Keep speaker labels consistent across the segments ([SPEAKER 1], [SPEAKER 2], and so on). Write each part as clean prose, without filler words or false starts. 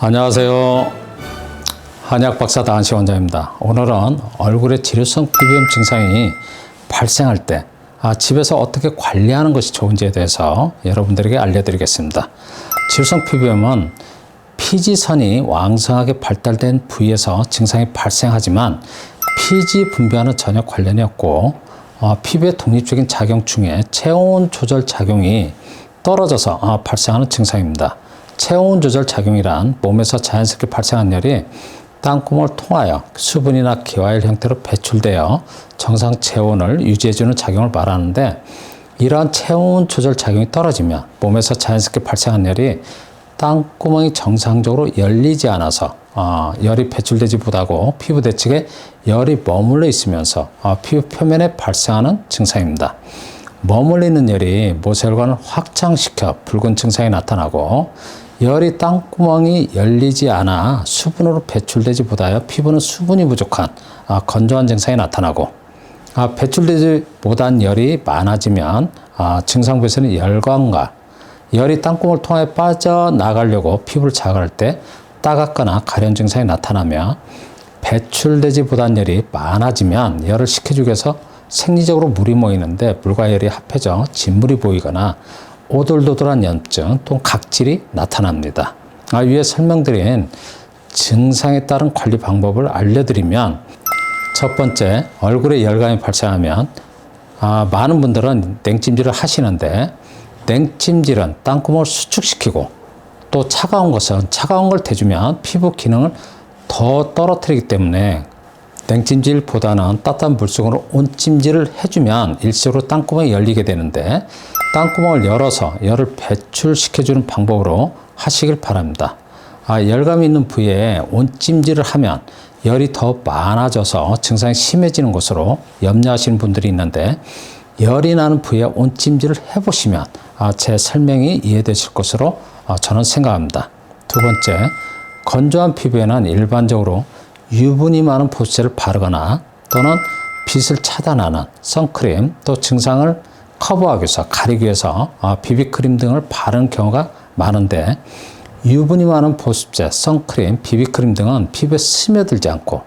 [SPEAKER 1] 안녕하세요. 한의학박사 다한식 원장입니다. 오늘은 얼굴에 지루성 피부염 증상이 발생할 때 집에서 어떻게 관리하는 것이 좋은지에 대해서 여러분들에게 알려드리겠습니다. 지루성 피부염은 피지선이 왕성하게 발달된 부위에서 증상이 발생하지만 피지 분비와는 전혀 관련이 없고 피부의 독립적인 작용 중에 체온 조절 작용이 떨어져서 발생하는 증상입니다. 체온 조절 작용이란 몸에서 자연스럽게 발생한 열이 땀구멍을 통하여 수분이나 기화열 형태로 배출되어 정상 체온을 유지해주는 작용을 말하는데, 이러한 체온 조절 작용이 떨어지면 몸에서 자연스럽게 발생한 열이 땀구멍이 정상적으로 열리지 않아서 열이 배출되지 못하고 피부 대측에 열이 머물러 있으면서 피부 표면에 발생하는 증상입니다. 머물러 있는 열이 모세혈관을 확장시켜 붉은 증상이 나타나고, 열이 땀구멍이 열리지 않아 수분으로 배출되지 못하여 피부는 수분이 부족한 건조한 증상이 나타나고, 배출되지 못한 열이 많아지면 증상부에서는 열감과 열이 땀구멍을 통해 빠져나가려고 피부를 자극할 때 따갑거나 가려운 증상이 나타나며, 배출되지 못한 열이 많아지면 열을 식혀주기 위해서 생리적으로 물이 모이는데 물과 열이 합해져 진물이 보이거나 오돌도돌한 염증 또는 각질이 나타납니다. 위에 설명드린 증상에 따른 관리 방법을 알려드리면, 첫 번째, 얼굴에 열감이 발생하면 많은 분들은 냉찜질을 하시는데, 냉찜질은 땀구멍을 수축시키고 또 차가운 것은 차가운 걸 대주면 피부 기능을 더 떨어뜨리기 때문에 냉찜질보다는 따뜻한 물속으로 온찜질을 해주면 일시적으로 땀구멍이 열리게 되는데, 땀구멍을 열어서 열을 배출시켜주는 방법으로 하시길 바랍니다. 열감이 있는 부위에 온찜질을 하면 열이 더 많아져서 증상이 심해지는 것으로 염려하시는 분들이 있는데, 열이 나는 부위에 온찜질을 해보시면 제 설명이 이해되실 것으로 저는 생각합니다. 두 번째, 건조한 피부에는 일반적으로 유분이 많은 보습제를 바르거나 또는 빛을 차단하는 선크림, 또 증상을 커버하기 위해서 가리기 위해서 비비크림 등을 바르는 경우가 많은데, 유분이 많은 보습제, 선크림, 비비크림 등은 피부에 스며들지 않고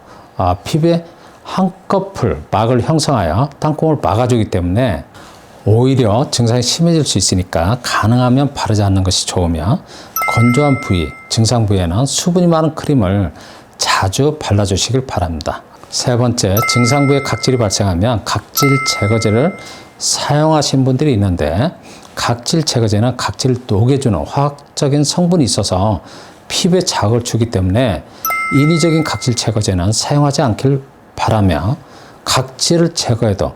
[SPEAKER 1] 피부에 한꺼풀 막을 형성하여 땀구멍을 막아주기 때문에 오히려 증상이 심해질 수 있으니까 가능하면 바르지 않는 것이 좋으며, 건조한 부위, 증상 부위에는 수분이 많은 크림을 자주 발라주시길 바랍니다. 세 번째, 증상 부위에 각질이 발생하면 각질 제거제를 사용하시는 분들이 있는데, 각질 제거제는 각질을 녹여주는 화학적인 성분이 있어서 피부에 자극을 주기 때문에 인위적인 각질 제거제는 사용하지 않길 바라며, 각질을 제거해도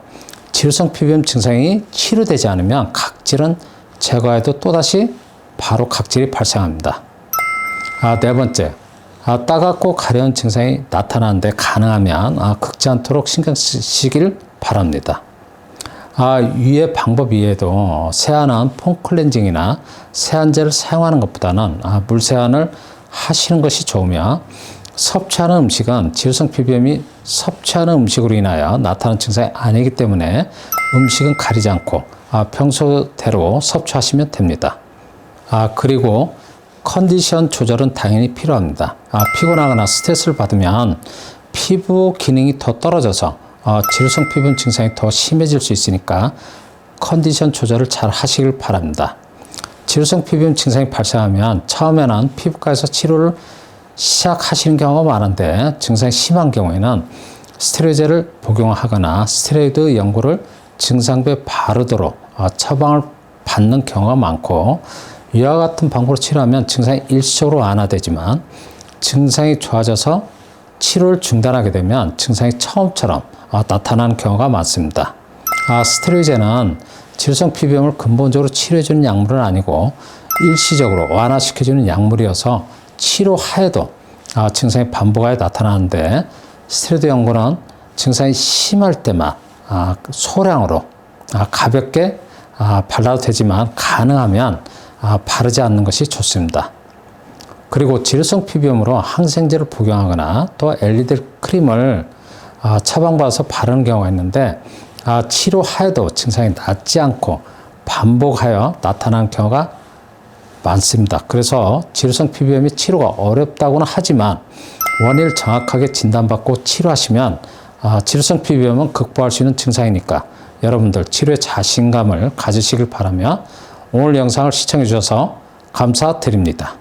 [SPEAKER 1] 지루성 피부염 증상이 치료되지 않으면 각질은 제거해도 또다시 바로 각질이 발생합니다. 네 번째, 따갑고 가려운 증상이 나타나는데 가능하면 긁지 않도록 신경 쓰시길 바랍니다. 위의 방법 이외에도 세안은 폼 클렌징이나 세안제를 사용하는 것보다는 물 세안을 하시는 것이 좋으며, 섭취하는 음식은 지루성 피부염이 섭취하는 음식으로 인하여 나타나는 증상이 아니기 때문에 음식은 가리지 않고 평소대로 섭취하시면 됩니다. 그리고 컨디션 조절은 당연히 필요합니다. 피곤하거나 스트레스를 받으면 피부 기능이 더 떨어져서 지루성 피부염 증상이 더 심해질 수 있으니까 컨디션 조절을 잘 하시길 바랍니다. 지루성 피부염 증상이 발생하면 처음에는 피부과에서 치료를 시작하시는 경우가 많은데, 증상이 심한 경우에는 스테로이드를 복용하거나 스테로이드 연고를 증상부에 바르도록 처방을 받는 경우가 많고, 이와 같은 방법으로 치료하면 증상이 일시적으로 완화되지만 증상이 좋아져서 치료를 중단하게 되면 증상이 처음처럼 나타나는 경우가 많습니다. 스테로이드는 지루성 피부염을 근본적으로 치료해주는 약물은 아니고 일시적으로 완화시켜주는 약물이어서 치료하에도 증상이 반복하여 나타나는데, 스테로이드 연고는 증상이 심할 때만 소량으로 가볍게 발라도 되지만 가능하면 바르지 않는 것이 좋습니다. 그리고 지루성 피부염으로 항생제를 복용하거나 또 LED 크림을 처방받아서 바르는 경우가 있는데, 치료하에도 증상이 낫지 않고 반복하여 나타나는 경우가 많습니다. 그래서 지루성 피부염이 치료가 어렵다고는 하지만 원인을 정확하게 진단받고 치료하시면 지루성 피부염은 극복할 수 있는 증상이니까 여러분들 치료에 자신감을 가지시길 바라며 오늘 영상을 시청해 주셔서 감사드립니다.